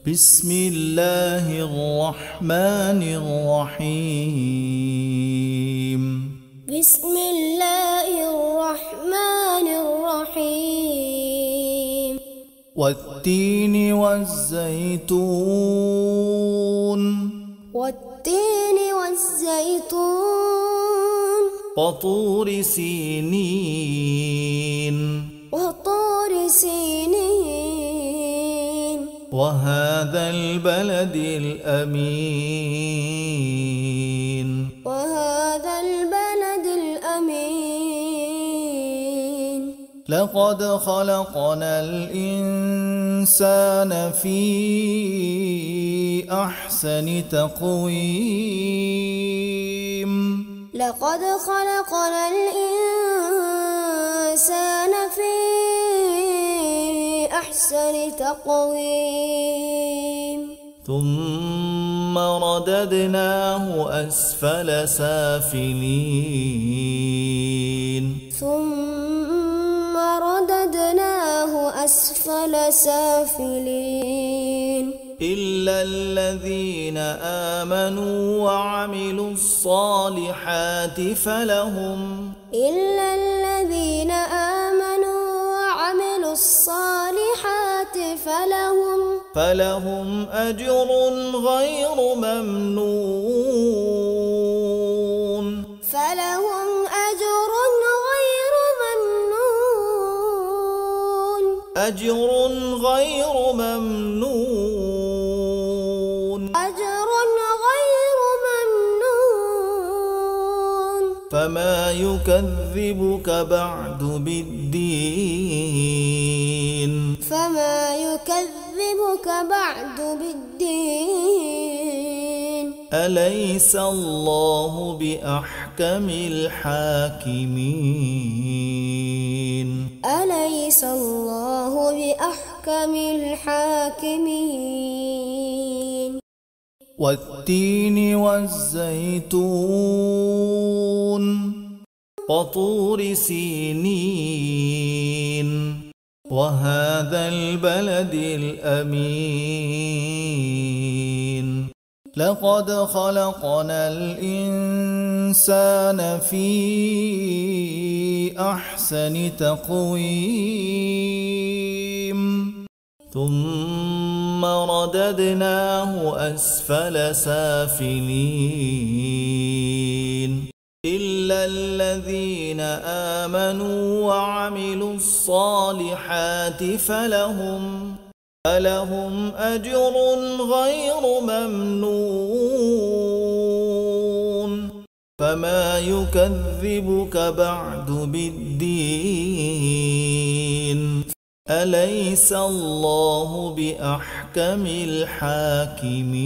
بسم الله الرحمن الرحيم. بسم الله الرحمن الرحيم. والتين والزيتون. والتين والزيتون. وطور سينين. وطور سينين. وهذا البلد الأمين. وهذا البلد الأمين. لقد خلقنا الإنسان في أحسن تقويم. لقد خلقنا الإنسان في أحسن تقويم. ثم رددناه أسفل سافلين. ثم رددناه أسفل سافلين. إلا الذين آمنوا وعملوا الصالحات فلهم. إلا الذين آمنوا وعملوا الصالحات فلهم أجر غير ممنون. فلهم أجر غير ممنون. أجر غير ممنون. أجر غير ممنون. فما يكذبك بعد بالدين. فما يكذبك بعد بالدين. أليس الله بأحكم الحاكمين. أليس الله بأحكم الحاكمين. والتين والزيتون. وطور سينين. وهذا البلد الأمين. لقد خلقنا الإنسان في أحسن تقويم. ثم رددناه أسفل سافلين. إلا الذين آمنوا وعملوا الصالحات فلهم أجر غير ممنون. فما يكذبك بعد بالدين. أليس الله بأحكم الحاكمين.